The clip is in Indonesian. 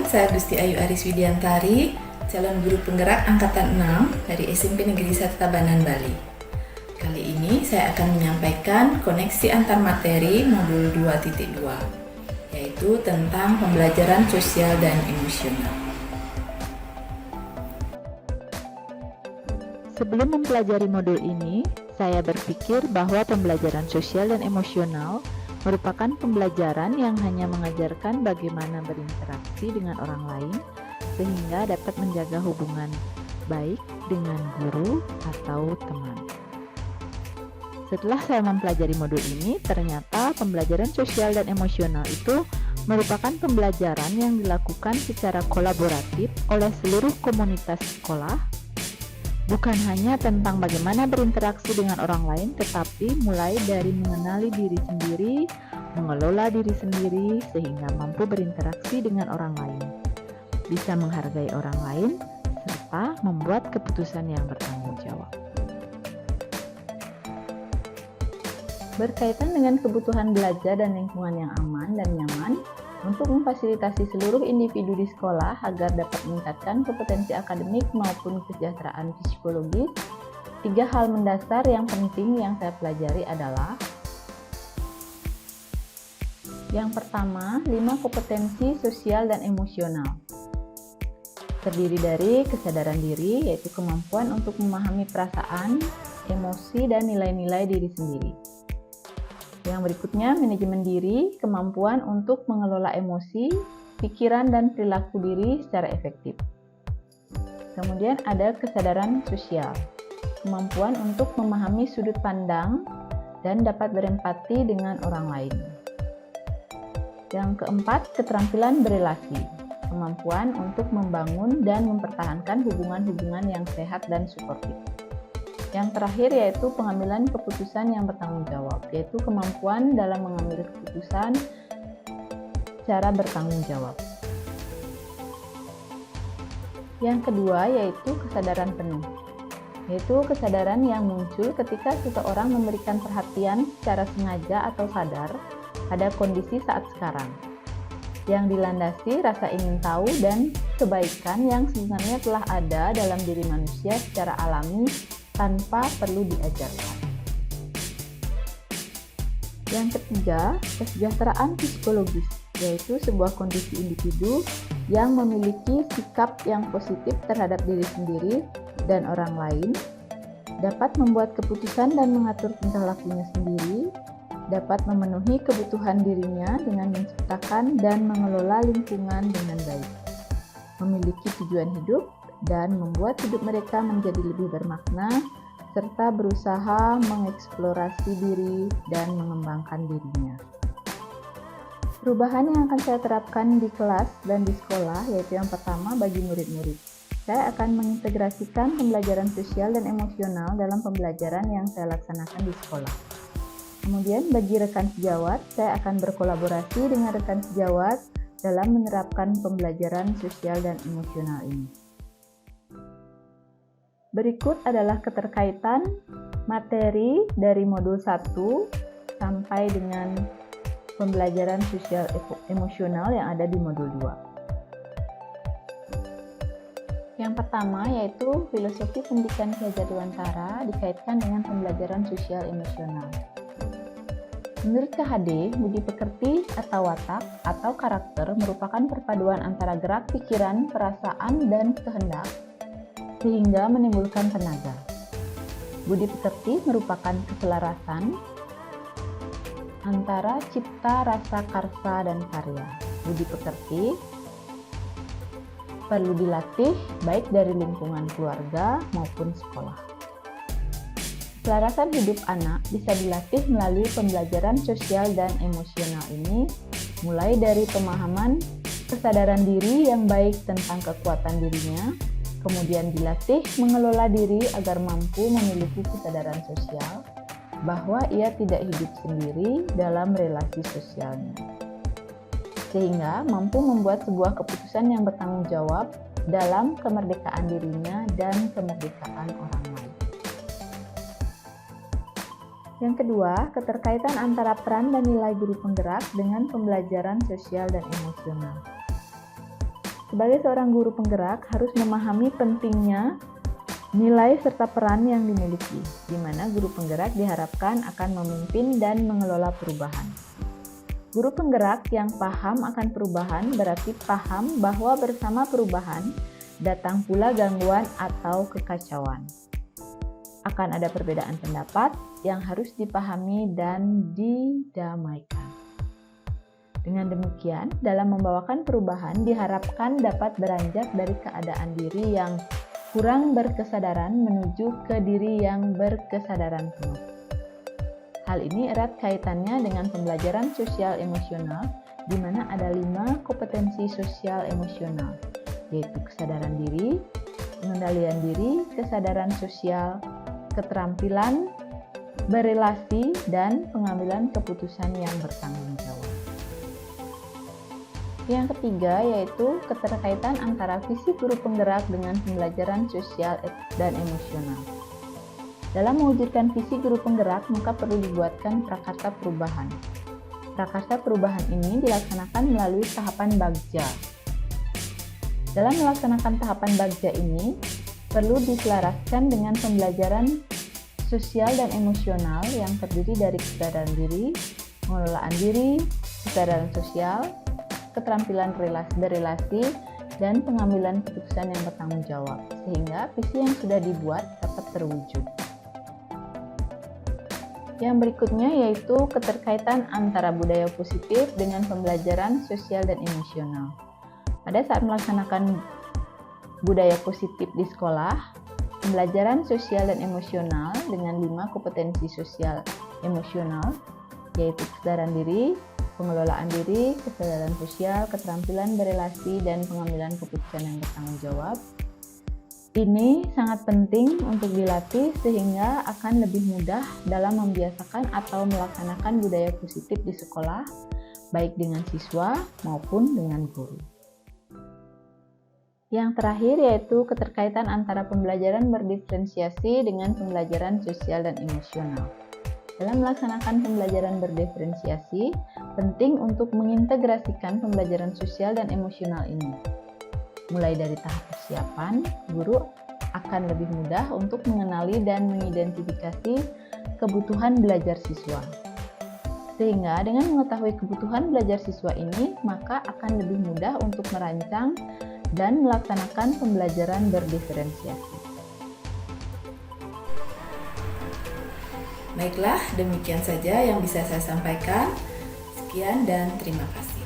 saya Dusti Ayu Aris Widiantari, calon guru penggerak Angkatan 6 dari SMP Negeri 1 Tabanan, Bali. Kali ini saya akan menyampaikan koneksi antar materi modul 2.2, yaitu tentang pembelajaran sosial dan emosional. Sebelum mempelajari modul ini, saya berpikir bahwa pembelajaran sosial dan emosional merupakan pembelajaran yang hanya mengajarkan bagaimana berinteraksi dengan orang lain sehingga dapat menjaga hubungan baik dengan guru atau teman. Setelah saya mempelajari modul ini, ternyata pembelajaran sosial dan emosional itu merupakan pembelajaran yang dilakukan secara kolaboratif oleh seluruh komunitas sekolah, bukan hanya tentang bagaimana berinteraksi dengan orang lain, tetapi mulai dari mengenali diri sendiri, mengelola diri sendiri, sehingga mampu berinteraksi dengan orang lain, bisa menghargai orang lain, serta membuat keputusan yang bertanggung jawab. Berkaitan dengan kebutuhan belajar dan lingkungan yang aman dan nyaman, untuk memfasilitasi seluruh individu di sekolah agar dapat meningkatkan kompetensi akademik maupun kesejahteraan psikologis, 3 hal mendasar yang penting yang saya pelajari adalah: yang pertama, 5 kompetensi sosial dan emosional. Terdiri dari kesadaran diri, yaitu kemampuan untuk memahami perasaan, emosi, dan nilai-nilai diri sendiri. Yang berikutnya, manajemen diri, kemampuan untuk mengelola emosi, pikiran, dan perilaku diri secara efektif. Kemudian ada kesadaran sosial, kemampuan untuk memahami sudut pandang dan dapat berempati dengan orang lain. Yang keempat, keterampilan berelasi, kemampuan untuk membangun dan mempertahankan hubungan-hubungan yang sehat dan suportif. Yang terakhir yaitu pengambilan keputusan yang bertanggung jawab, yaitu kemampuan dalam mengambil keputusan secara bertanggung jawab. Yang kedua yaitu kesadaran penuh, yaitu kesadaran yang muncul ketika seseorang memberikan perhatian secara sengaja atau sadar pada kondisi saat sekarang, yang dilandasi rasa ingin tahu dan kebaikan yang sebenarnya telah ada dalam diri manusia secara alami tanpa perlu diajarkan. Yang ketiga, kesejahteraan psikologis, yaitu sebuah kondisi individu yang memiliki sikap yang positif terhadap diri sendiri dan orang lain, dapat membuat keputusan dan mengatur tingkah lakunya sendiri, dapat memenuhi kebutuhan dirinya dengan menciptakan dan mengelola lingkungan dengan baik, memiliki tujuan hidup, dan membuat hidup mereka menjadi lebih bermakna, serta berusaha mengeksplorasi diri dan mengembangkan dirinya. Perubahan yang akan saya terapkan di kelas dan di sekolah yaitu yang pertama bagi murid-murid. Saya akan mengintegrasikan pembelajaran sosial dan emosional dalam pembelajaran yang saya laksanakan di sekolah. Kemudian bagi rekan sejawat, saya akan berkolaborasi dengan rekan sejawat dalam menerapkan pembelajaran sosial dan emosional ini. Berikut adalah keterkaitan materi dari modul 1 sampai dengan pembelajaran sosial emosional yang ada di modul 2. Yang pertama yaitu filosofi pendidikan Ki Hajar Dewantara dikaitkan dengan pembelajaran sosial emosional. Menurut KHD, budi pekerti atau watak atau karakter merupakan perpaduan antara gerak pikiran, perasaan, dan kehendak sehingga menimbulkan tenaga. Budi pekerti merupakan keselarasan antara cipta, rasa, karsa, dan karya. Budi pekerti perlu dilatih baik dari lingkungan keluarga maupun sekolah. Keselarasan hidup anak bisa dilatih melalui pembelajaran sosial dan emosional ini, mulai dari pemahaman kesadaran diri yang baik tentang kekuatan dirinya, kemudian dilatih mengelola diri agar mampu memiliki kesadaran sosial bahwa ia tidak hidup sendiri dalam relasi sosialnya, sehingga mampu membuat sebuah keputusan yang bertanggung jawab dalam kemerdekaan dirinya dan kemerdekaan orang lain. Yang kedua, keterkaitan antara peran dan nilai guru penggerak dengan pembelajaran sosial dan emosional. Sebagai seorang guru penggerak harus memahami pentingnya nilai serta peran yang dimiliki, di mana guru penggerak diharapkan akan memimpin dan mengelola perubahan. Guru penggerak yang paham akan perubahan berarti paham bahwa bersama perubahan datang pula gangguan atau kekacauan. Akan ada perbedaan pendapat yang harus dipahami dan didamaikan. Dengan demikian, dalam membawakan perubahan diharapkan dapat beranjak dari keadaan diri yang kurang berkesadaran menuju ke diri yang berkesadaran penuh. Hal ini erat kaitannya dengan pembelajaran sosial emosional, di mana ada 5 kompetensi sosial emosional, yaitu kesadaran diri, pengendalian diri, kesadaran sosial, keterampilan berelasi, dan pengambilan keputusan yang bertanggung jawab. Yang ketiga yaitu keterkaitan antara visi guru penggerak dengan pembelajaran sosial dan emosional. Dalam mewujudkan visi guru penggerak, maka perlu dibuatkan prakarsa perubahan. Prakarsa perubahan ini dilaksanakan melalui tahapan bagja. Dalam melaksanakan tahapan bagja ini, perlu diselaraskan dengan pembelajaran sosial dan emosional yang terdiri dari kesadaran diri, pengelolaan diri, kesadaran sosial, keterampilan berelasi, dan pengambilan keputusan yang bertanggung jawab, sehingga visi yang sudah dibuat dapat terwujud. Yang berikutnya yaitu keterkaitan antara budaya positif dengan pembelajaran sosial dan emosional. Pada saat melaksanakan budaya positif di sekolah, pembelajaran sosial dan emosional dengan 5 kompetensi sosial emosional, yaitu kesadaran diri, pengelolaan diri, kesadaran sosial, keterampilan berelasi, dan pengambilan keputusan yang bertanggung jawab. Ini sangat penting untuk dilatih sehingga akan lebih mudah dalam membiasakan atau melaksanakan budaya positif di sekolah, baik dengan siswa maupun dengan guru. Yang terakhir yaitu keterkaitan antara pembelajaran berdiferensiasi dengan pembelajaran sosial dan emosional. Dalam melaksanakan pembelajaran berdiferensiasi, penting untuk mengintegrasikan pembelajaran sosial dan emosional ini. Mulai dari tahap persiapan, guru akan lebih mudah untuk mengenali dan mengidentifikasi kebutuhan belajar siswa. Sehingga dengan mengetahui kebutuhan belajar siswa ini, maka akan lebih mudah untuk merancang dan melaksanakan pembelajaran berdiferensiasi. Baiklah, demikian saja yang bisa saya sampaikan. Sekian dan terima kasih.